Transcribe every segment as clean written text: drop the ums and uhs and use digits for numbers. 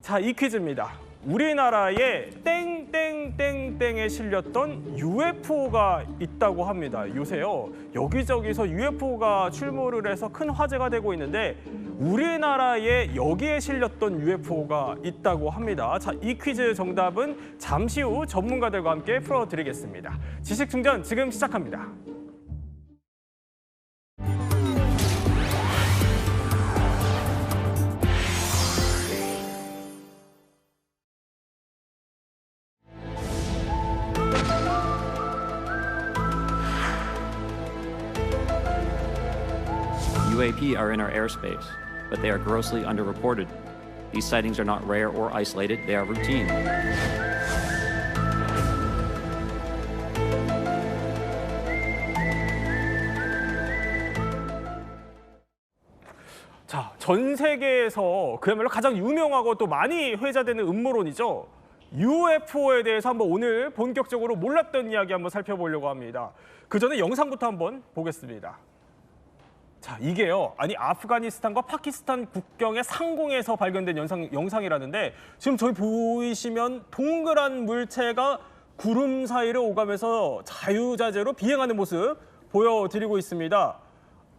자, 이 퀴즈입니다. 우리나라에 땡땡땡땡에 실렸던 UFO가 있다고 합니다. 요새요, 여기저기서 UFO가 출몰을 해서 큰 화제가 되고 있는데 우리나라에 여기에 실렸던 UFO가 있다고 합니다. 자, 이 퀴즈 정답은 잠시 후 전문가들과 함께 풀어드리겠습니다. 지식충전 지금 시작합니다. UAP are in our airspace, but they are grossly underreported. These sightings are not rare or isolated, they are routine. 자, 전 세계에서 그야말로 가장 유명하고 또 많이 회자되는 음모론이죠. UFO에 대해서 한번 오늘 본격적으로 몰랐던 이야기 한번 살펴보려고 합니다. 그 전에 영상부터 한번 보겠습니다. 자, 이게요, 아프가니스탄과 파키스탄 국경의 상공에서 발견된 영상이라는데 지금 저희 보이시면 동그란 물체가 구름 사이를 오가면서 자유자재로 비행하는 모습 보여드리고 있습니다.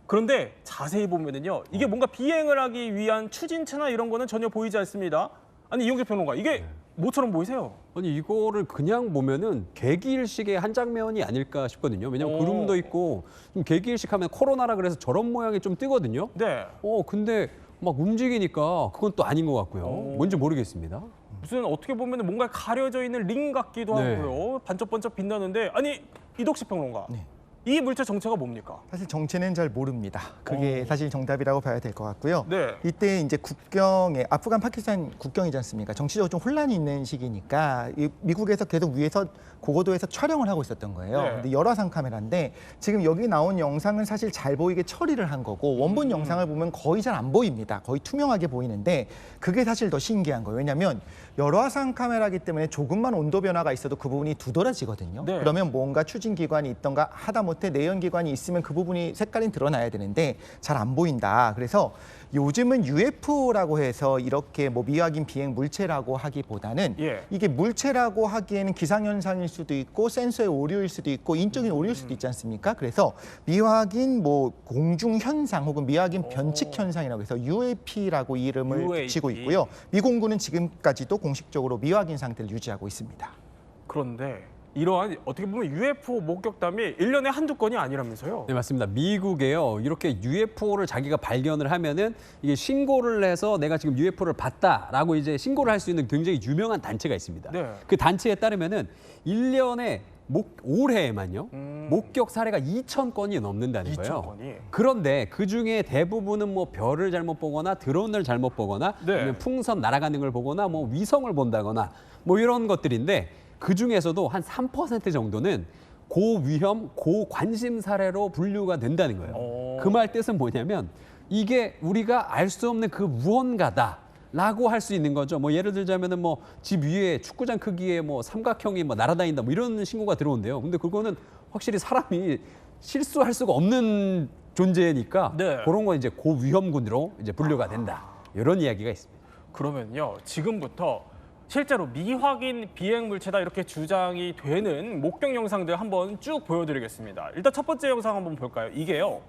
그런데 자세히 보면은요, 이게 뭔가 비행을 하기 위한 추진체나 이런 거는 전혀 보이지 않습니다. 아니, 이용길 평론가, 이게 뭐처럼 보이세요? 아니, 이거를 그냥 보면은 개기일식의 한 장면이 아닐까 싶거든요. 왜냐면 구름도 있고 좀 개기일식 하면 코로나라 그래서 저런 모양이 좀 뜨거든요. 네. 근데 막 움직이니까 그건 또 아닌 것 같고요. 뭔지 모르겠습니다. 무슨 어떻게 보면 뭔가 가려져 있는 링 같기도 네. 하고요. 반짝반짝 빛나는데, 아니, 이덕식 평론가, 네. 이 물체 정체가 뭡니까? 사실 정체는 잘 모릅니다. 그게 사실 정답이라고 봐야 될 것 같고요. 네. 이때 이제 국경에 아프간 파키스탄 국경이지 않습니까? 정치적으로 좀 혼란이 있는 시기니까 미국에서 계속 위에서 고고도에서 촬영을 하고 있었던 거예요. 네. 근데 열화상 카메라인데 지금 여기 나온 영상은 사실 잘 보이게 처리를 한 거고 원본 영상을 보면 거의 잘 안 보입니다. 거의 투명하게 보이는데 그게 사실 더 신기한 거예요. 왜냐하면 열화상 카메라이기 때문에 조금만 온도 변화가 있어도 그 부분이 두드러지거든요. 네. 그러면 뭔가 추진 기관이 있던가 하다못해 내연 기관이 있으면 그 부분이 색깔이 드러나야 되는데 잘 안 보인다. 그래서 요즘은 UFO라고 해서 이렇게 뭐 미확인 비행 물체라고 하기보다는 이게 물체라고 하기에는 기상현상일 수도 있고 센서의 오류일 수도 있고 인적인 오류일 수도 있지 않습니까? 그래서 미확인 뭐 공중 현상 혹은 미확인 변칙 현상이라고 해서 UAP라고 이름을 붙이고 있고요. 미 공군은 지금까지도 공식적으로 미확인 상태를 유지하고 있습니다. 그런데 이러한 어떻게 보면 UFO 목격담이 1년에 한두 건이 아니라면서요? 네, 맞습니다. 미국에요, 이렇게 UFO를 자기가 발견을 하면은 이게 신고를 해서 내가 지금 UFO를 봤다라고 이제 신고를 할 수 있는 굉장히 유명한 단체가 있습니다. 네. 그 단체에 따르면은 1년에 올해에만요, 목격 사례가 2,000건이 넘는다는 거예요. 2,000건이. 그런데 그 중에 대부분은 뭐 별을 잘못 보거나 드론을 잘못 보거나 네. 아니면 풍선 날아가는 걸 보거나 뭐 위성을 본다거나 뭐 이런 것들인데 그 중에서도 한 3% 정도는 고위험, 고관심 사례로 분류가 된다는 거예요. 그 말 뜻은 뭐냐면 이게 우리가 알 수 없는 그 무언가다라고 할 수 있는 거죠. 뭐 예를 들자면은 뭐 집 위에 축구장 크기의 뭐 삼각형이 뭐 날아다닌다 뭐 이런 신고가 들어온대요. 근데 그거는 확실히 사람이 실수할 수가 없는 존재니까 네. 그런 건 이제 고위험군으로 이제 분류가 된다. 이런 이야기가 있습니다. 그러면요, 지금부터 실제로 미확인 비행 물체다 이렇게 주장이 되는 목격 영상들 한번 쭉 보여드리겠습니다. 일단 첫 번째 영상 한번 볼까요? 이게요,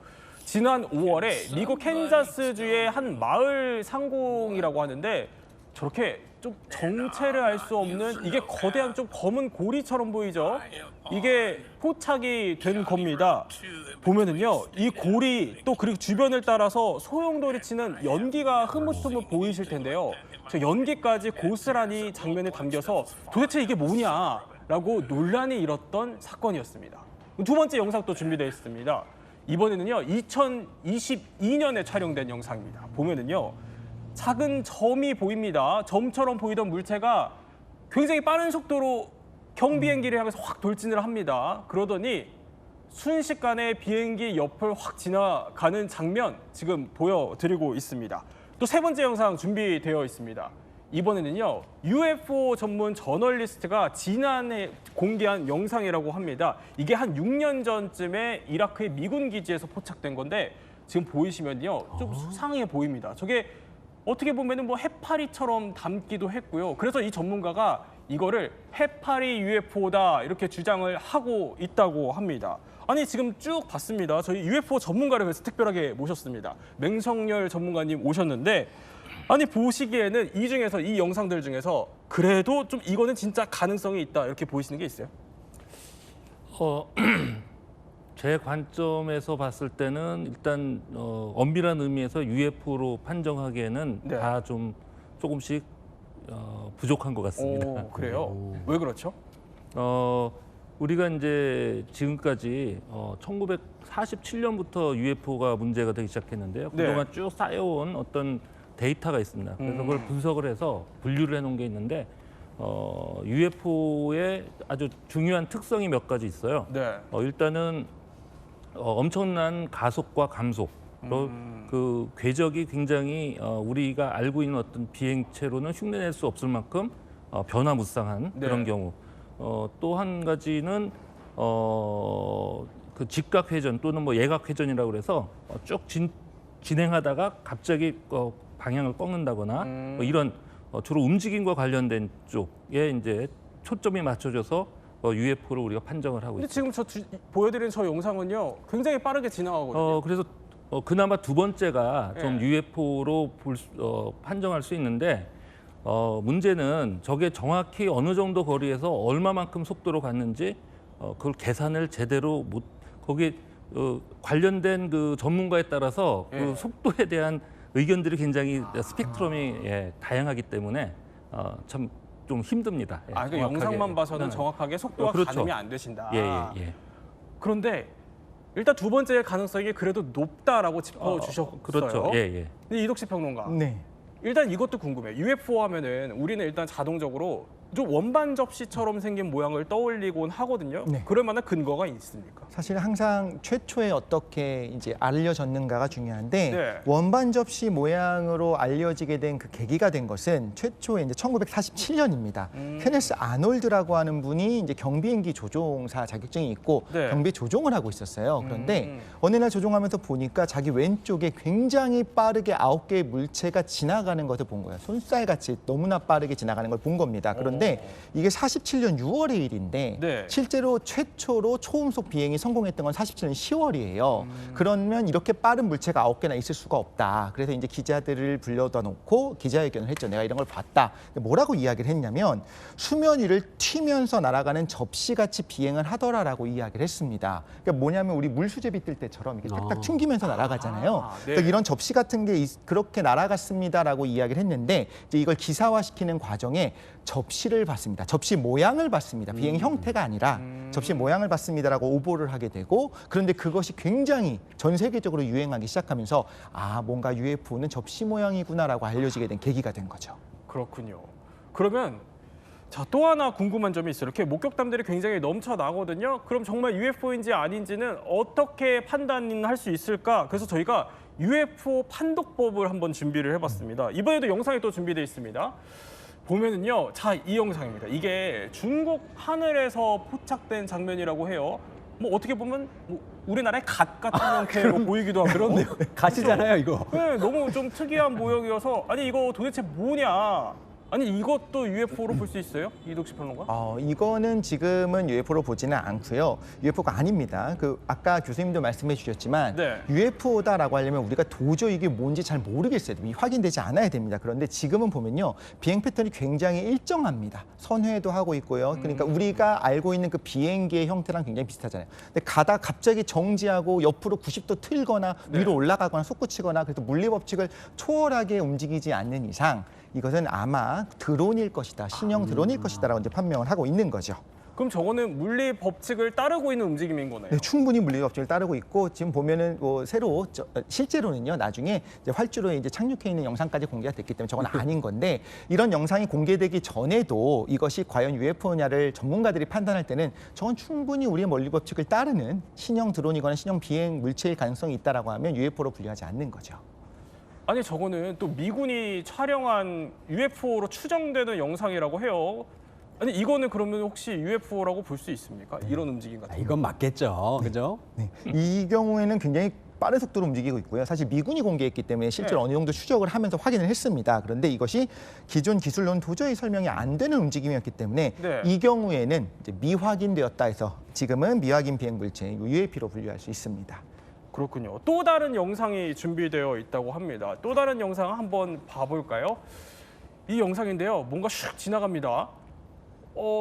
지난 5월에 미국 캔자스주의 한 마을 상공이라고 하는데 저렇게 좀 정체를 알 수 없는 이게 거대한 좀 검은 고리처럼 보이죠? 이게 포착이 된 겁니다. 보면은요, 이 고리 또 그리고 주변을 따라서 소용돌이 치는 연기가 흐뭇흐뭇 보이실 텐데요. 저 연기까지 고스란히 장면에 담겨서 도대체 이게 뭐냐라고 논란이 일었던 사건이었습니다. 두 번째 영상 또 준비되어 있습니다. 이번에는요, 2022년에 촬영된 영상입니다. 보면은요, 작은 점이 보입니다. 점처럼 보이던 물체가 굉장히 빠른 속도로 경비행기를 향해서 확 돌진을 합니다. 그러더니 순식간에 비행기 옆을 확 지나가는 장면 지금 보여드리고 있습니다. 또 세 번째 영상 준비되어 있습니다. 이번에는요, UFO 전문 저널리스트가 지난해 공개한 영상이라고 합니다. 이게 한 6년 전쯤에 이라크의 미군 기지에서 포착된 건데 지금 보이시면요, 좀 수상해 보입니다. 저게 어떻게 보면은 뭐 해파리처럼 담기도 했고요. 그래서 이 전문가가 이거를 해파리 UFO다 이렇게 주장을 하고 있다고 합니다. 아니 지금 쭉 봤습니다. 저희 UFO 전문가를 그래서 특별하게 모셨습니다. 맹성열 전문가님 오셨는데 아니 보시기에는 이 중에서 이 영상들 중에서 그래도 좀 이거는 진짜 가능성이 있다 이렇게 보이시는 게 있어요? 제 관점에서 봤을 때는 일단 엄밀한 의미에서 UFO로 판정하기에는 네. 다 좀 조금씩 부족한 것 같습니다. 오, 그래요? 왜 그렇죠? 우리가 이제 지금까지 1947년부터 UFO가 문제가 되기 시작했는데요. 네. 그동안 쭉 쌓여온 어떤 데이터가 있습니다. 그래서 그걸 분석을 해서 분류를 해놓은 게 있는데 UFO의 아주 중요한 특성이 몇 가지 있어요. 네. 일단은 엄청난 가속과 감속, 또 그 궤적이 굉장히 우리가 알고 있는 어떤 비행체로는 흉내낼 수 없을 만큼 변화무쌍한 네. 그런 경우. 또 한 가지는 그 직각 회전 또는 뭐 예각 회전이라고 그래서 쭉 진행하다가 갑자기 방향을 꺾는다거나 뭐 이런 주로 움직임과 관련된 쪽에 이제 초점이 맞춰져서 UFO를 우리가 판정을 하고 근데 있습니다. 지금 보여드린 저 영상은요 굉장히 빠르게 지나가거든요. 그래서 그나마 두 번째가 좀 예. UFO로 판정할 수 있는데 문제는 저게 정확히 어느 정도 거리에서 얼마만큼 속도로 갔는지 그걸 계산을 제대로 못 거기에 관련된 그 전문가에 따라서 예. 그 속도에 대한 의견들이 굉장히 스펙트럼이 다양하기 때문에 참 좀 힘듭니다. 예, 그 정확하게 영상만 봐서는 표현하기. 정확하게 속도가 그렇죠. 가늠이 안 되신다. 예. 그런데 일단 두 번째 가능성이 그래도 높다라고 짚어주셨어요. 그렇죠. 예. 근데 이덕시 평론가, 네. 일단 이것도 궁금해요. UFO 하면은 우리는 일단 자동적으로 좀 원반 접시처럼 생긴 모양을 떠올리곤 하거든요. 네. 그럴 만한 근거가 있습니까? 사실 항상 최초에 어떻게 이제 알려졌는가가 중요한데 네. 원반 접시 모양으로 알려지게 된 그 계기가 된 것은 최초에 이제 1947년입니다. 케네스 아놀드라고 하는 분이 이제 경비행기 조종사 자격증이 있고 네. 경비 조종을 하고 있었어요. 그런데 어느 날 조종하면서 보니까 자기 왼쪽에 굉장히 빠르게 9개의 물체가 지나가는 것을 본 거예요. 손살같이 너무나 빠르게 지나가는 걸 본 겁니다. 그런데 이게 47년 6월의 일인데 네. 실제로 최초로 초음속 비행이 성공했던 건 47년 10월이에요. 그러면 이렇게 빠른 물체가 9개나 있을 수가 없다. 그래서 이제 기자들을 불러다 놓고 기자회견을 했죠. 내가 이런 걸 봤다. 뭐라고 이야기를 했냐면 수면 위를 튀면서 날아가는 접시같이 비행을 하더라라고 이야기를 했습니다. 그러니까 뭐냐면 우리 물수제비 뜰 때처럼 이게 탁탁 튕기면서 날아가잖아요. 네. 그러니까 이런 접시 같은 게 그렇게 날아갔습니다라고 이야기를 했는데 이제 이걸 기사화시키는 과정에 접시를 봤습니다. 접시 모양을 봤습니다. 비행 형태가 아니라 접시 모양을 봤습니다라고 오보를 하게 되고 그런데 그것이 굉장히 전 세계적으로 유행하기 시작하면서 뭔가 UFO는 접시 모양이구나라고 알려지게 된 계기가 된 거죠. 그렇군요. 그러면 자, 또 하나 궁금한 점이 있어요. 이렇게 목격담들이 굉장히 넘쳐나거든요. 그럼 정말 UFO인지 아닌지는 어떻게 판단할 수 있을까? 그래서 저희가 UFO 판독법을 한번 준비를 해봤습니다. 이번에도 영상이 또 준비되어 있습니다. 보면은요, 자, 이 영상입니다. 이게 중국 하늘에서 포착된 장면이라고 해요. 뭐 어떻게 보면 뭐 우리나라의 갓 같은 형태로 보이기도 하고. 그렇네요. 가시잖아요, 이거. 네, 너무 좀 특이한 모형이어서 아니 이거 도대체 뭐냐? 아니 이것도 UFO로 볼 수 있어요? 이덕시 평론가? 이거는 지금은 UFO로 보지는 않고요. UFO가 아닙니다. 아까 교수님도 말씀해 주셨지만 네. UFO다라고 하려면 우리가 도저히 이게 뭔지 잘 모르겠어요. 확인되지 않아야 됩니다. 그런데 지금은 보면요. 비행 패턴이 굉장히 일정합니다. 선회도 하고 있고요. 그러니까 우리가 알고 있는 그 비행기의 형태랑 굉장히 비슷하잖아요. 근데 가다 갑자기 정지하고 옆으로 90도 틀거나 위로 올라가거나 솟구치거나 그래서 물리법칙을 초월하게 움직이지 않는 이상 이것은 아마 드론일 것이다. 신형 드론일 것이다라고 이제 판명을 하고 있는 거죠. 그럼 저거는 물리 법칙을 따르고 있는 움직임인 거네요. 네, 충분히 물리법칙을 따르고 있고 지금 보면은 새로 실제로는요 나중에 이제 활주로에 이제 착륙해 있는 영상까지 공개가 됐기 때문에 저건 아닌 건데 이런 영상이 공개되기 전에도 이것이 과연 UFO냐를 전문가들이 판단할 때는 저건 충분히 우리의 물리법칙을 따르는 신형 드론이거나 신형 비행 물체일 가능성이 있다라고 하면 UFO로 분류하지 않는 거죠. 아니 저거는 또 미군이 촬영한 UFO로 추정되는 영상이라고 해요. 아니 이거는 그러면 혹시 UFO라고 볼 수 있습니까? 이런 움직임 같은 거. 이건 맞겠죠, 그죠? 네. 이 경우에는 굉장히 빠른 속도로 움직이고 있고요. 사실 미군이 공개했기 때문에 실제로 어느 정도 추적을 하면서 확인을 했습니다. 그런데 이것이 기존 기술로는 도저히 설명이 안 되는 움직임이었기 때문에 이 경우에는 이제 미확인되었다 해서 지금은 미확인 비행 물체 UAP로 분류할 수 있습니다. 그렇군요. 또 다른 영상이 준비되어 있다고 합니다. 또 다른 영상 한번 봐볼까요? 이 영상인데요. 뭔가 슉 지나갑니다.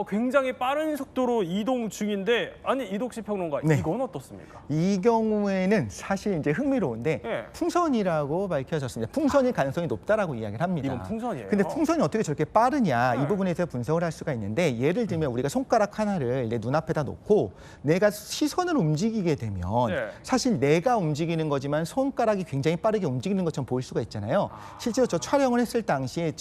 굉장히 빠른 속도로 이동 중인데, 아니 이독식 평론가, 네. 이건 어떻습니까? 이 경우에는 사실 이제 흥미로운데 네. 풍선이라고 밝혀졌습니다. 풍선일 가능성이 높다라고 이야기를 합니다. 이건 풍선이에요. 근데 풍선이 어떻게 저렇게 빠르냐 네. 이 부분에서 분석을 할 수가 있는데 예를 들면 우리가 손가락 하나를 내 눈앞에다 놓고 내가 시선을 움직이게 되면 네. 사실 내가 움직이는 거지만 손가락이 굉장히 빠르게 움직이는 것처럼 보일 수가 있잖아요. 실제로 저 촬영을 했을 당시에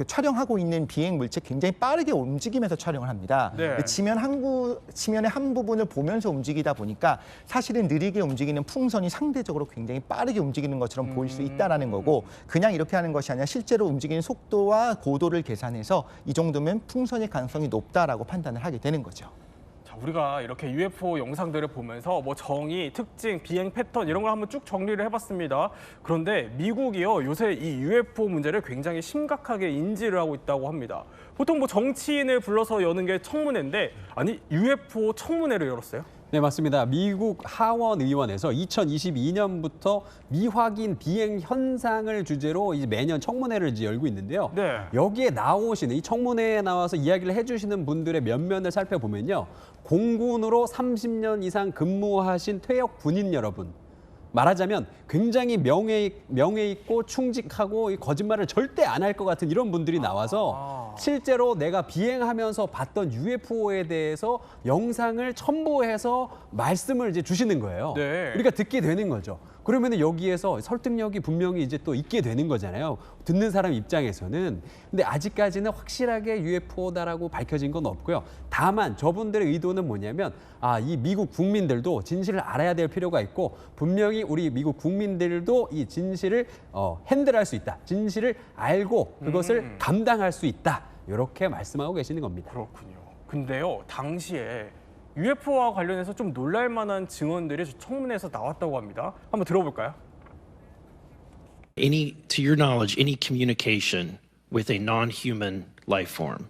촬영하고 있는 비행 물체 굉장히 빠르게 움직이면서 촬영을 합니다. 네. 지면의 한 부분을 보면서 움직이다 보니까 사실은 느리게 움직이는 풍선이 상대적으로 굉장히 빠르게 움직이는 것처럼 보일 수 있다라는 거고 그냥 이렇게 하는 것이 아니라 실제로 움직이는 속도와 고도를 계산해서 이 정도면 풍선의 가능성이 높다라고 판단을 하게 되는 거죠. 자, 우리가 이렇게 UFO 영상들을 보면서 뭐 정의, 특징, 비행 패턴 이런 걸 한번 쭉 정리를 해봤습니다. 그런데 미국이요 요새 이 UFO 문제를 굉장히 심각하게 인지를 하고 있다고 합니다. 보통 뭐 정치인을 불러서 여는 게 청문회인데 아니 UFO 청문회를 열었어요? 네, 맞습니다. 미국 하원 의원에서 2022년부터 미확인 비행 현상을 주제로 이제 매년 청문회를 이제 열고 있는데요. 네. 여기에 나오시는 이 청문회에 나와서 이야기를 해주시는 분들의 면면을 살펴보면요, 공군으로 30년 이상 근무하신 퇴역 군인 여러분. 말하자면 굉장히 명예 있고 충직하고 이 거짓말을 절대 안 할 것 같은 이런 분들이 나와서 실제로 내가 비행하면서 봤던 UFO에 대해서 영상을 첨부해서 말씀을 이제 주시는 거예요. 네. 우리가 듣게 되는 거죠. 그러면 여기에서 설득력이 분명히 이제 또 있게 되는 거잖아요. 듣는 사람 입장에서는. 근데 아직까지는 확실하게 UFO다라고 밝혀진 건 없고요. 다만 저분들의 의도는 뭐냐면 이 미국 국민들도 진실을 알아야 될 필요가 있고 분명히 우리 미국 국민들도 이 진실을 핸들할 수 있다. 진실을 알고 그것을 감당할 수 있다. 이렇게 말씀하고 계시는 겁니다. 그렇군요. 근데요 당시에 UFO와 관련해서 좀 놀랄 만한 증언들이 청문회에서 나왔다고 합니다. 한번 들어볼까요? To your knowledge, any communication with a non-human life form?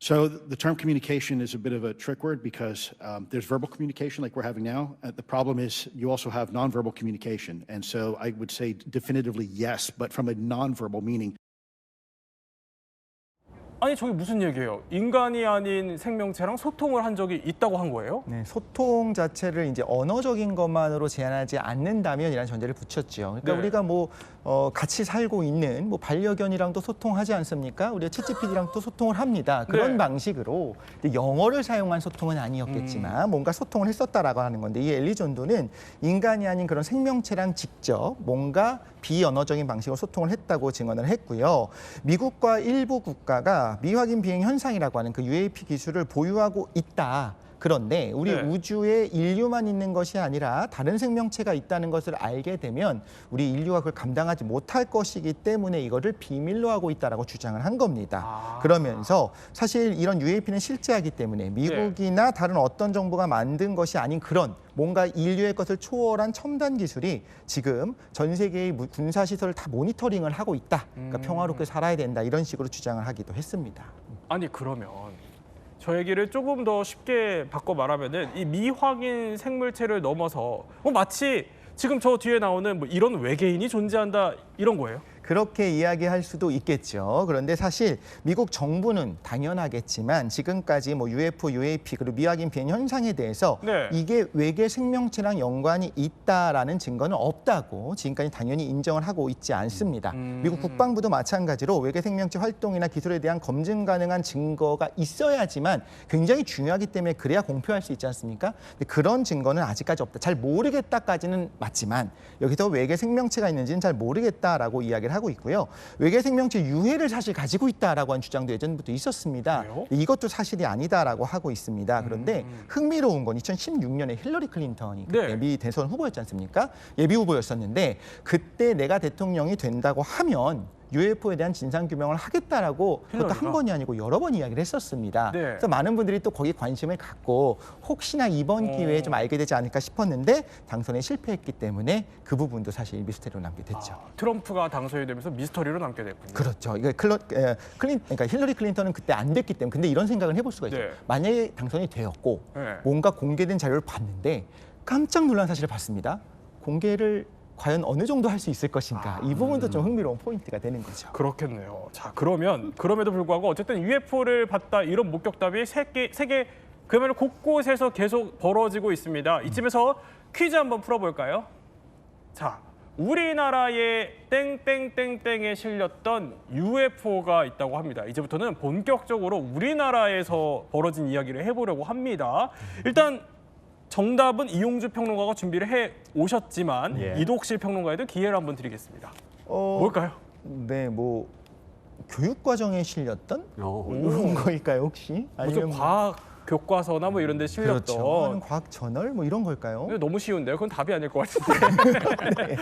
So the term communication is a bit of a trick word because there's verbal communication like we're having now. The problem is you also have nonverbal communication. And so I would say definitively yes, but from a nonverbal meaning. 아니 저게 무슨 얘기예요? 인간이 아닌 생명체랑 소통을 한 적이 있다고 한 거예요? 네, 소통 자체를 이제 언어적인 것만으로 제한하지 않는다면이라는 전제를 붙였죠. 그러니까 네. 우리가 같이 살고 있는 반려견이랑도 소통하지 않습니까? 우리가 챗GPT랑도 소통을 합니다. 그런 네. 방식으로 영어를 사용한 소통은 아니었겠지만 뭔가 소통을 했었다라고 하는 건데 이 엘리존도는 인간이 아닌 그런 생명체랑 직접 뭔가 비언어적인 방식으로 소통을 했다고 증언을 했고요. 미국과 일부 국가가 미확인 비행 현상이라고 하는 그 UAP 기술을 보유하고 있다. 그런데 우리 네. 우주에 인류만 있는 것이 아니라 다른 생명체가 있다는 것을 알게 되면 우리 인류가 그걸 감당하지 못할 것이기 때문에 이거를 비밀로 하고 있다라고 주장을 한 겁니다. 그러면서 사실 이런 UAP는 실제하기 때문에 미국이나 다른 어떤 정부가 만든 것이 아닌 그런 뭔가 인류의 것을 초월한 첨단 기술이 지금 전 세계의 군사 시설을 다 모니터링을 하고 있다. 그러니까 평화롭게 살아야 된다. 이런 식으로 주장을 하기도 했습니다. 아니 그러면 저 얘기를 조금 더 쉽게 바꿔 말하면은 이 미확인 생물체를 넘어서 마치 지금 저 뒤에 나오는 이런 외계인이 존재한다 이런 거예요? 그렇게 이야기할 수도 있겠죠. 그런데 사실 미국 정부는 당연하겠지만 지금까지 UFO, UAP 그리고 미확인 비행 현상에 대해서 네. 이게 외계 생명체랑 연관이 있다라는 증거는 없다고 지금까지 당연히 인정을 하고 있지 않습니다. 미국 국방부도 마찬가지로 외계 생명체 활동이나 기술에 대한 검증 가능한 증거가 있어야지만 굉장히 중요하기 때문에 그래야 공표할 수 있지 않습니까? 근데 그런 증거는 아직까지 없다. 잘 모르겠다까지는 맞지만 여기서 외계 생명체가 있는지는 잘 모르겠다라고 이야기를 하고 있고요. 외계 생명체 유해를 사실 가지고 있다라고 한 주장도 예전부터 있었습니다. 그래요? 이것도 사실이 아니다라고 하고 있습니다. 그런데 흥미로운 건 2016년에 힐러리 클린턴이 그때 네. 미 대선 후보였지 않습니까? 예비 후보였었는데 그때 내가 대통령이 된다고 하면 UFO에 대한 진상 규명을 하겠다라고 그것도 힐러리가? 한 번이 아니고 여러 번 이야기를 했었습니다. 네. 그래서 많은 분들이 또 거기에 관심을 갖고 혹시나 이번 기회에 좀 알게 되지 않을까 싶었는데 당선에 실패했기 때문에 그 부분도 사실 미스터리로 남게 됐죠. 트럼프가 당선이 되면서 미스터리로 남게 됐군요. 그렇죠. 이게 그러니까 힐러리 클린턴은 그때 안 됐기 때문에 근데 이런 생각을 해볼 수가 있어요. 네. 만약에 당선이 되었고 네. 뭔가 공개된 자료를 봤는데 깜짝 놀란 사실을 봤습니다. 공개를 과연 어느 정도 할 수 있을 것인가 이 부분도 좀 흥미로운 포인트가 되는 거죠. 그렇겠네요. 자, 그러면 그럼에도 불구하고 어쨌든 UFO를 봤다 이런 목격담이 세계 그야말로 곳곳에서 계속 벌어지고 있습니다. 이쯤에서 퀴즈 한번 풀어볼까요? 자, 우리나라의 땡땡땡땡에 실렸던 UFO가 있다고 합니다. 이제부터는 본격적으로 우리나라에서 벌어진 이야기를 해보려고 합니다. 일단 정답은 이용주 평론가가 준비를 해 오셨지만 예. 이독실 평론가에도 기회를 한번 드리겠습니다. 어, 뭘까요? 네, 뭐 교육 과정에 실렸던 어. 뭐 이런 거일까요 혹시? 무슨 과학 교과서나 뭐 이런 데 실렸던. 그렇죠. 과학 저널 뭐 이런 걸까요? 근데 너무 쉬운데요? 그건 답이 아닐 것 같은데.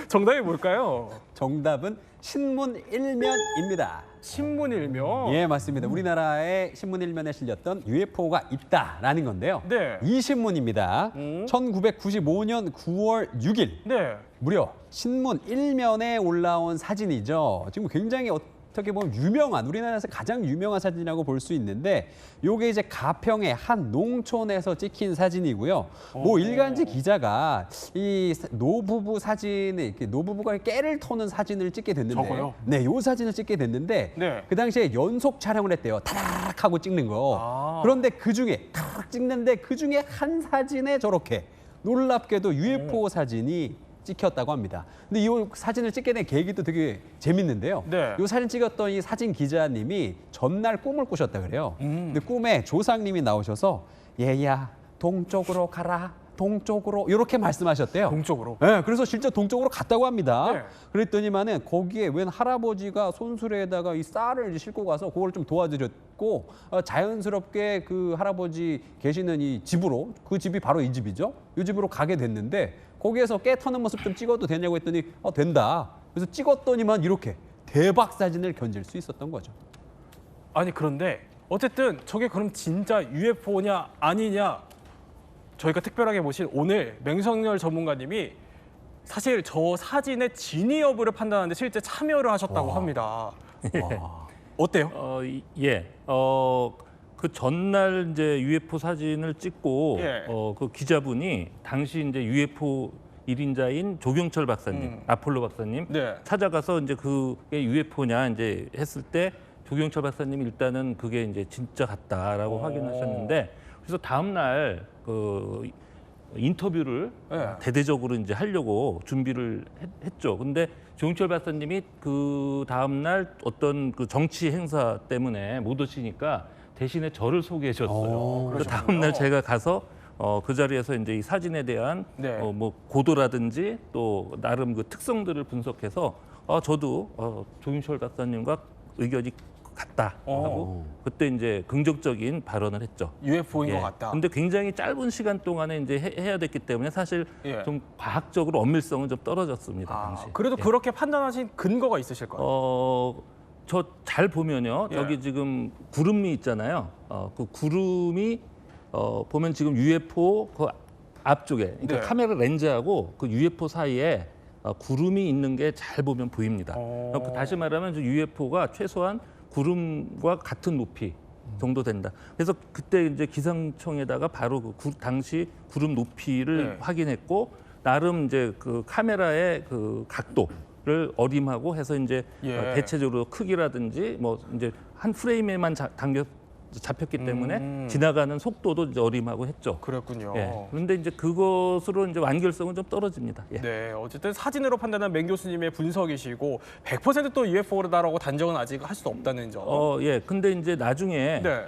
정답이 뭘까요? 정답은 신문 일면입니다. 신문 일명. 예, 맞습니다. 우리나라의 신문 일면에 실렸던 UFO가 있다라는 건데요. 네. 이 신문입니다. 1995년 9월 6일 네. 무려 신문 일면에 올라온 사진이죠. 지금 굉장히 어떻게 보면 유명한 우리나라에서 가장 유명한 사진이라고 볼 수 있는데 요게 이제 가평의 한 농촌에서 찍힌 사진이고요. 뭐 일간지 기자가 이 노부부 사진을 이렇게 노부부가 깨를 터는 사진을 찍게 됐는데 저거요? 네, 요 사진을 찍게 됐는데 네. 그 당시에 연속 촬영을 했대요. 타닥 하고 찍는 거. 아. 그런데 그 중에 타닥 찍는데 그 중에 한 사진에 저렇게 놀랍게도 UFO 사진이 찍혔다고 합니다. 근데 이 사진을 찍게 된 계기도 되게 재밌는데요. 네. 이 사진 찍었던 이 사진 기자님이 전날 꿈을 꾸셨다 그래요. 근데 꿈에 조상님이 나오셔서 얘야 동쪽으로 가라. 동쪽으로 이렇게 말씀하셨대요. 동쪽으로. 네, 그래서 실제 동쪽으로 갔다고 합니다. 네. 그랬더니만은 거기에 웬 할아버지가 손수레에다가 이 쌀을 이제 싣고 가서 그걸 좀 도와드렸고 자연스럽게 그 할아버지 계시는 이 집으로 그 집이 바로 이 집이죠. 이 집으로 가게 됐는데 거기에서 깨 터는 모습 좀 찍어도 되냐고 했더니 된다. 그래서 찍었더니만 이렇게 대박 사진을 견질 수 있었던 거죠. 아니 그런데 어쨌든 저게 그럼 진짜 UFO냐 아니냐 저희가 특별하게 모신 오늘 맹성열 전문가님이 사실 저 사진의 진위 여부를 판단하는데 실제 참여를 하셨다고 합니다. 어때요? 그 전날 이제 UFO 사진을 찍고 예. 그 기자분이 당시 이제 UFO 1인자인 조경철 박사님, 아폴로 박사님 네. 찾아가서 이제 그게 UFO냐 이제 했을 때 조경철 박사님이 일단은 그게 이제 진짜 같다라고 확인하셨는데 그래서 다음 날 그 인터뷰를 네. 대대적으로 이제 하려고 준비를 했죠. 근데 조경철 박사님이 그 다음 날 어떤 그 정치 행사 때문에 못 오시니까 대신에 저를 소개해 줬어요. 그래서 다음 날 제가 가서 그 자리에서 이제 이 사진에 대한 네. 뭐 고도라든지 또 나름 그 특성들을 분석해서 저도 조경철 박사님과 의견이 같다 하고 그때 이제 긍정적인 발언을 했죠. UFO인 것 같다. 근데 굉장히 짧은 시간 동안에 이제 해야 됐기 때문에 사실 예. 좀 과학적으로 엄밀성은 좀 떨어졌습니다. 당시. 그래도 그렇게 판단하신 근거가 있으실 거예요. 저 잘 보면요. 예. 여기 지금 구름이 있잖아요. 그 구름이 보면 지금 UFO 그 앞쪽에 그러니까 네. 카메라 렌즈하고 그 UFO 사이에 구름이 있는 게 잘 보면 보입니다. 다시 말하면 UFO가 최소한 구름과 같은 높이 정도 된다. 그래서 그때 이제 기상청에다가 바로 그 당시 구름 높이를 네. 확인했고 나름 이제 그 카메라의 그 각도를 어림하고 해서 이제 예. 대체적으로 크기라든지 뭐 이제 한 프레임에만 잡혔기 때문에 지나가는 속도도 이제 어림하고 했죠. 그랬군요. 예. 그런데 이제 그것으로 이제 완결성은 좀 떨어집니다. 예. 네, 어쨌든 사진으로 판단한 맹 교수님의 분석이시고 100%또 UFO다라고 단정은 아직 할 수 없다는 점. 예. 근데 이제 나중에 네.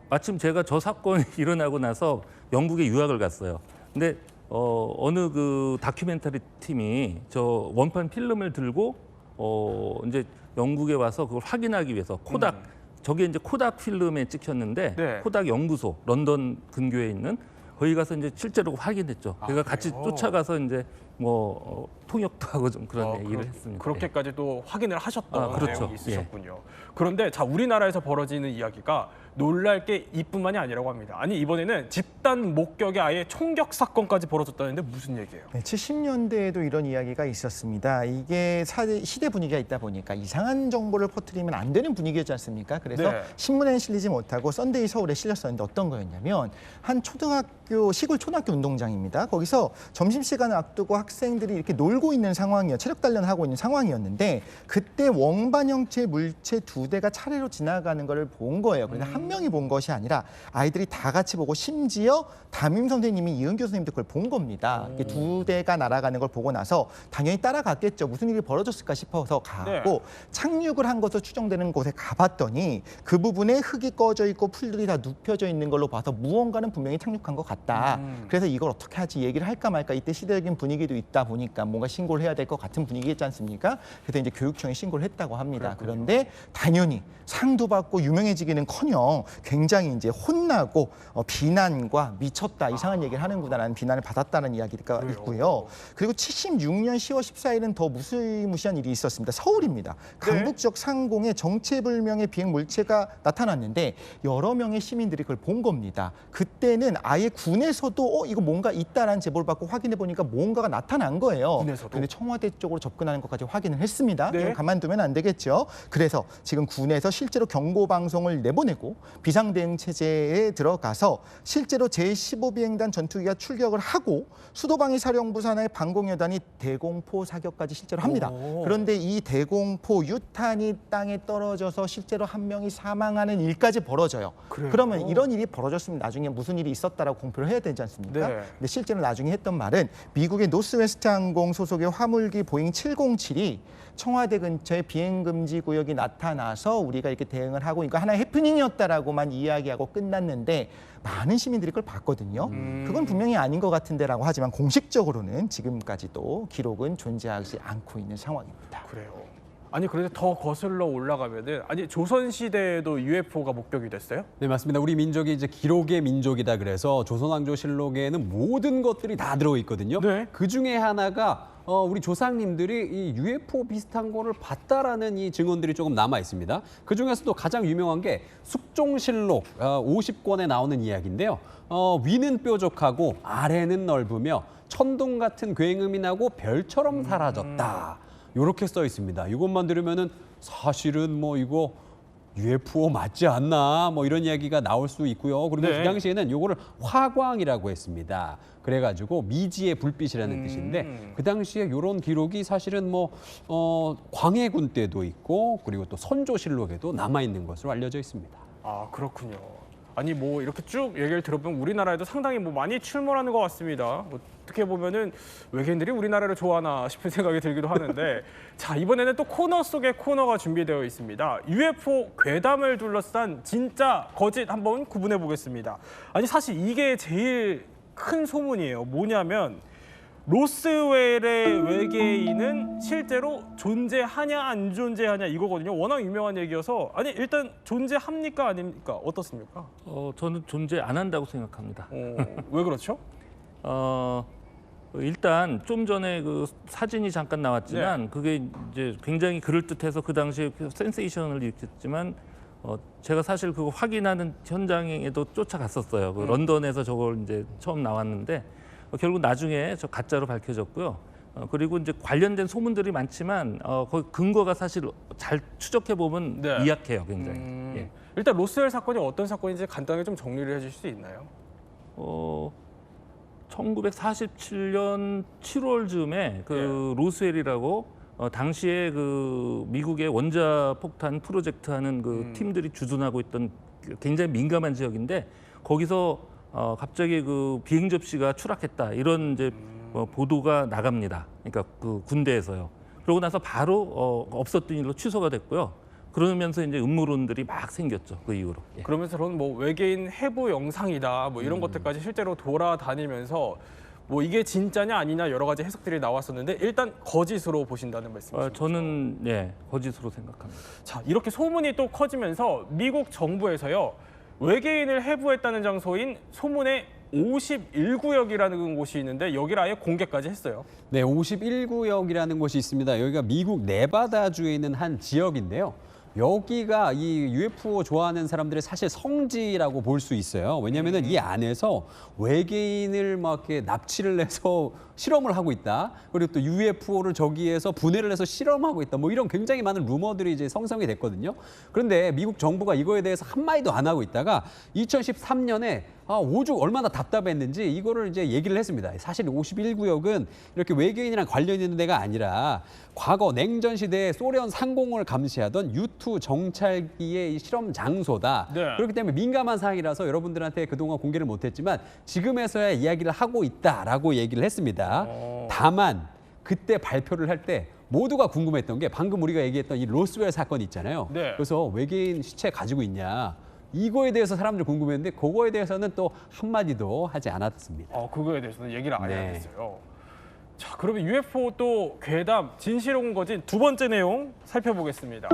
마침 제가 저 사건이 일어나고 나서 영국에 유학을 갔어요. 근데 어느 그 다큐멘터리 팀이 저 원판 필름을 들고 이제 영국에 와서 그걸 확인하기 위해서 코닥 저게 이제 코닥 필름에 찍혔는데 네. 코닥 연구소 런던 근교에 있는 거기 가서 이제 실제로 확인했죠. 제가 같이 쫓아가서 이제 뭐 통역도 하고 좀 그런 얘기를 그렇- 했습니다. 그렇게까지 또 확인을 하셨던 그렇죠. 내용이 있으셨군요. 그런데 자 우리나라에서 벌어지는 이야기가 놀랄 게 이뿐만이 아니라고 합니다. 아니 이번에는 집단 목격의 아예 총격 사건까지 벌어졌다는데 무슨 얘기예요? 네, 70년대에도 이런 이야기가 있었습니다. 이게 시대 분위기가 있다 보니까 이상한 정보를 퍼뜨리면 안 되는 분위기였지 않습니까? 그래서 네. 신문에 실리지 못하고 썬데이 서울에 실렸었는데 어떤 거였냐면 한 초등학교 시골 초등학교 운동장입니다. 거기서 점심시간을 앞두고 학생들이 이렇게 놀고 있는 상황이요. 체력 단련을 하고 있는 상황이었는데 그때 원반 형체 물체 2대가 차례로 지나가는 것을 본 거예요. 그런데 한 명이 본 것이 아니라 아이들이 다 같이 보고 심지어 담임 선생님이 이은교 선생님도 그걸 본 겁니다. 이게 2대가 날아가는 걸 보고 나서 당연히 따라갔겠죠. 무슨 일이 벌어졌을까 싶어서 가고 착륙을 한 것으로 추정되는 곳에 가봤더니 그 부분에 흙이 꺼져 있고 풀들이 다 눕혀져 있는 걸로 봐서 무언가는 분명히 착륙한 것 같다. 그래서 이걸 어떻게 하지 얘기를 할까 말까 이때 시대적인 분위기도 있다 보니까 뭔가 신고를 해야 될 것 같은 분위기였지 않습니까? 그래서 이제 교육청에 신고를 했다고 합니다. 그런데 당연히 상도 받고 유명해지기는커녕 굉장히 이제 혼나고 비난과 미쳤다 이상한 얘기를 하는구나라는 비난을 받았다는 이야기가 있고요. 그리고 76년 10월 14일은 더 무시무시한 일이 있었습니다. 서울입니다. 강북지역 상공에 정체불명의 비행 물체가 나타났는데 여러 명의 시민들이 그걸 본 겁니다. 그때는 아예 군에서도 이거 뭔가 있다라는 제보를 받고 확인해 보니까 뭔가가 나타난 거예요. 군에서도? 근데 청와대 쪽으로 접근하는 것까지 확인을 했습니다. 네. 이건 가만두면 안 되겠죠. 그래서 지금 군에서 실제로 경고 방송을 내보내고 비상대응 체제에 들어가서 실제로 제15비행단 전투기가 출격을 하고 수도방위 사령부 산하의 방공여단이 대공포 사격까지 실제로 합니다. 그런데 이 대공포 유탄이 땅에 떨어져서 실제로 한 명이 사망하는 일까지 벌어져요. 그러면 이런 일이 벌어졌으면 나중에 무슨 일이 있었다라고 공표를 해야 되지 않습니까? 네. 근데 실제로 나중에 했던 말은 미국의 노스웨스트 항공 소속의 화물기 보잉 707이 청와대 근처에 비행금지 구역이 나타나서 우리가 이렇게 대응을 하고 이거 하나의 해프닝이었다라고만 이야기하고 끝났는데 많은 시민들이 그걸 봤거든요. 그건 분명히 아닌 것 같은데라고 하지만 공식적으로는 지금까지도 기록은 존재하지 않고 있는 상황입니다. 그래요. 아니 그런데 더 거슬러 올라가면은 아니 조선 시대에도 UFO가 목격이 됐어요? 네, 맞습니다. 우리 민족이 이제 기록의 민족이다 그래서 조선왕조실록에는 모든 것들이 다 들어 있거든요. 네. 그 중에 하나가 우리 조상님들이 이 UFO 비슷한 거를 봤다라는 이 증언들이 조금 남아 있습니다. 그 중에서도 가장 유명한 게 숙종실록 50권에 나오는 이야기인데요. 위는 뾰족하고 아래는 넓으며 천둥 같은 굉음이 나고 별처럼 사라졌다. 이렇게 써 있습니다. 이것만 들으면은 사실은 뭐 이거 UFO 맞지 않나 뭐 이런 이야기가 나올 수 있고요. 그리고 네. 그 당시에는 이거를 화광이라고 했습니다. 그래가지고 미지의 불빛이라는 뜻인데 그 당시에 이런 기록이 사실은 뭐 광해군 때도 있고 그리고 또 선조실록에도 남아 있는 것으로 알려져 있습니다. 아 그렇군요. 아니 뭐 이렇게 쭉 얘기를 들어보면 우리나라에도 상당히 뭐 많이 출몰하는 것 같습니다. 뭐 어떻게 보면은 외계인들이 우리나라를 좋아하나 싶은 생각이 들기도 하는데 자 이번에는 또 코너 속에 코너가 준비되어 있습니다. UFO 괴담을 둘러싼 진짜 거짓 한번 구분해 보겠습니다. 아니 사실 이게 제일 큰 소문이에요. 뭐냐면 로스웰의 외계인은 실제로 존재하냐 안 존재하냐 이거거든요. 워낙 유명한 얘기여서 아니 일단 존재합니까 아닙니까 어떻습니까? 저는 존재 안 한다고 생각합니다. 왜 그렇죠? 일단 좀 전에 그 사진이 잠깐 나왔지만 그게 이제 굉장히 그럴듯해서 그 당시에 센세이션을 일으켰지만 제가 사실 그거 확인하는 현장에도 쫓아갔었어요. 그 런던에서 저걸 이제 처음 나왔는데 결국 나중에 저 가짜로 밝혀졌고요. 그리고 이제 관련된 소문들이 많지만 거기 근거가 사실 잘 추적해 보면 네. 미약해요, 굉장히. 예. 일단 로스웰 사건이 어떤 사건인지 간단하게 좀 정리를 해주실 수 있나요? 1947년 7월쯤에 그 로스웰이라고 당시에 그 미국의 원자 폭탄 프로젝트 하는 그 팀들이 주둔하고 있던 굉장히 민감한 지역인데 거기서 갑자기 그 비행 접시가 추락했다 이런 이제 보도가 나갑니다. 그러니까 그 군대에서요. 그러고 나서 바로 없었던 일로 취소가 됐고요. 그러면서 이제 음모론들이 막 생겼죠. 그 이후로. 예. 그러면서 저는 뭐 외계인 해부 영상이다 뭐 이런 것들까지 실제로 돌아다니면서 뭐 이게 진짜냐 아니냐 여러 가지 해석들이 나왔었는데 일단 거짓으로 보신다는 말씀이시죠? 저는 거짓으로 생각합니다. 자 이렇게 소문이 또 커지면서 미국 정부에서요 외계인을 해부했다는 장소인 소문의 51구역이라는 곳이 있는데 여기를 아예 공개까지 했어요. 네, 51구역이라는 곳이 있습니다. 여기가 미국 네바다주에 있는 한 지역인데요. 여기가 이 UFO 좋아하는 사람들의 사실 성지라고 볼 수 있어요. 왜냐하면 이 안에서 외계인을 막 이렇게 납치를 해서 실험을 하고 있다. 그리고 또 UFO를 저기에서 분해를 해서 실험하고 있다. 뭐 이런 굉장히 많은 루머들이 이제 성성이 됐거든요. 그런데 미국 정부가 이거에 대해서 한마디도 안 하고 있다가 2013년에 오죽 얼마나 답답했는지 이거를 이제 얘기를 했습니다. 사실 51구역은 이렇게 외계인이랑 관련 있는 데가 아니라 과거 냉전 시대에 소련 상공을 감시하던 U2 정찰기의 실험 장소다. 네. 그렇기 때문에 민감한 사항이라서 여러분들한테 그동안 공개를 못했지만 지금에서야 이야기를 하고 있다라고 얘기를 했습니다. 다만 그때 발표를 할 때 모두가 궁금했던 게 방금 우리가 얘기했던 이 로스웰 사건 있잖아요. 네. 그래서 외계인 시체 가지고 있냐. 이거에 대해서 사람들 궁금했는데 그거에 대해서는 또 한마디도 하지 않았습니다. 그거에 대해서는 얘기를 아예 안 네. 했어요. 자, 그러면 UFO 또 괴담 진실은 거짓 두 번째 내용 살펴보겠습니다.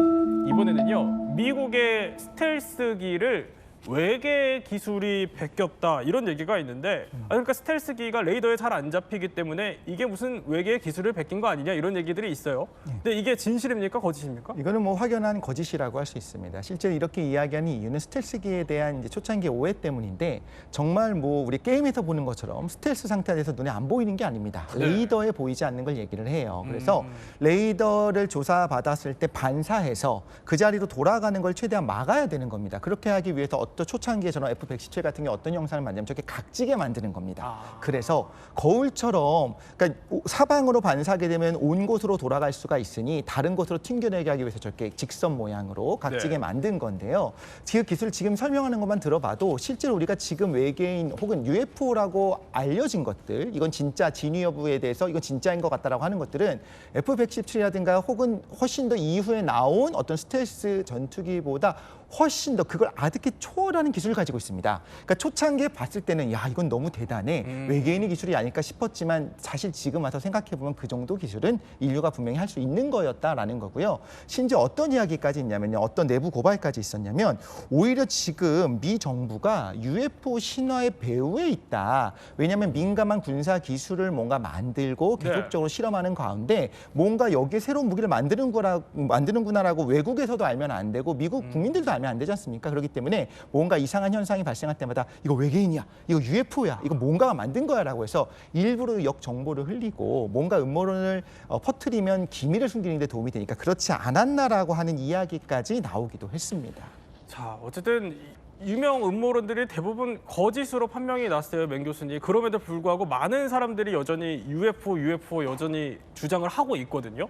이번에는요, 미국의 스텔스기를 외계 기술이 베꼈다 이런 얘기가 있는데, 그러니까 스텔스기가 레이더에 잘 안 잡히기 때문에 이게 무슨 외계 기술을 베낀 거 아니냐 이런 얘기들이 있어요. 근데 이게 진실입니까 거짓입니까? 이거는 뭐 확연한 거짓이라고 할 수 있습니다. 실제로 이렇게 이야기하는 이유는 스텔스기에 대한 이제 초창기 오해 때문인데, 정말 뭐 우리 게임에서 보는 것처럼 스텔스 상태에서 눈에 안 보이는 게 아닙니다. 레이더에 보이지 않는 걸 얘기를 해요. 그래서 레이더를 조사받았을 때 반사해서 그 자리로 돌아가는 걸 최대한 막아야 되는 겁니다. 그렇게 하기 위해서 어떤 초창기에 저는 F-117 같은 게 어떤 영상을 만들면 저렇게 각지게 만드는 겁니다. 그래서 거울처럼, 그러니까 사방으로 반사하게 되면 온 곳으로 돌아갈 수가 있으니 다른 곳으로 튕겨내게 하기 위해서 저렇게 직선 모양으로 각지게 네. 만든 건데요. 그 기술 지금 설명하는 것만 들어봐도 실제로 우리가 지금 외계인 혹은 UFO라고 알려진 것들, 이건 진짜 진위 여부에 대해서 이건 진짜인 것 같다라고 하는 것들은 F-117이라든가 혹은 훨씬 더 이후에 나온 어떤 스텔스 전투기보다 훨씬 더 그걸 아득히 초월하는 기술을 가지고 있습니다. 그러니까 초창기에 봤을 때는 야, 이건 너무 대단해. 외계인의 기술이 아닐까 싶었지만 사실 지금 와서 생각해보면 그 정도 기술은 인류가 분명히 할 수 있는 거였다라는 거고요. 심지어 어떤 이야기까지 있냐면요. 어떤 내부 고발까지 있었냐면 오히려 지금 미 정부가 UFO 신화의 배후에 있다. 왜냐하면 민감한 군사 기술을 뭔가 만들고 계속적으로 실험하는 가운데 뭔가 여기에 새로운 무기를 만드는구나라고 외국에서도 알면 안 되고 미국 국민들도 알면 안 되지 않습니까? 그렇기 때문에 뭔가 이상한 현상이 발생할 때마다 이거 외계인이야, 이거 UFO야, 이거 뭔가가 만든 거야라고 해서 일부러 역정보를 흘리고 뭔가 음모론을 퍼뜨리면 기밀을 숨기는 데 도움이 되니까 그렇지 않았나라고 하는 이야기까지 나오기도 했습니다. 자, 어쨌든 유명 음모론들이 대부분 거짓으로 판명이 났어요, 맹 교수님. 그럼에도 불구하고 많은 사람들이 여전히 UFO 여전히 주장을 하고 있거든요.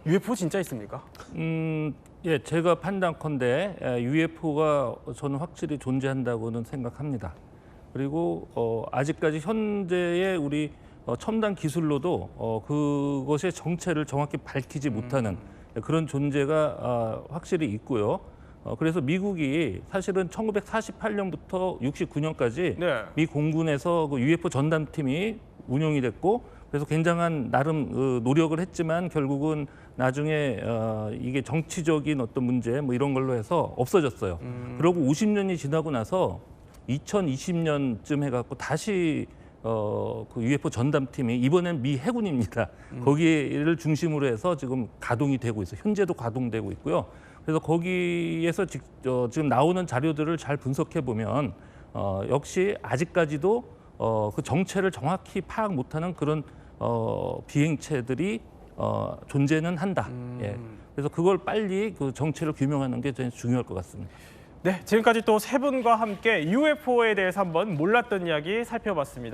UFO 진짜 있습니까? 예, 제가 판단컨대 UFO가 저는 확실히 존재한다고는 생각합니다. 그리고 아직까지 현재의 우리 첨단 기술로도 그것의 정체를 정확히 밝히지 못하는 그런 존재가 확실히 있고요. 그래서 미국이 사실은 1948년부터 69년까지 네. 미 공군에서 그 UFO 전담팀이 운영이 됐고, 그래서 굉장한 나름 노력을 했지만 결국은 나중에 이게 정치적인 어떤 문제 뭐 이런 걸로 해서 없어졌어요. 그러고 50년이 지나고 나서 2020년쯤 해갖고 다시 그 UFO 전담팀이 이번엔 미 해군입니다. 거기를 중심으로 해서 지금 가동이 되고 있어요. 현재도 가동되고 있고요. 그래서 거기에서 지금 나오는 자료들을 잘 분석해 보면 역시 아직까지도 그 정체를 정확히 파악 못하는 그런 비행체들이 존재는 한다. 예. 그래서 그걸 빨리 그 정체를 규명하는 게 제일 중요할 것 같습니다. 네, 지금까지 또 세 분과 함께 UFO에 대해서 한번 몰랐던 이야기 살펴봤습니다.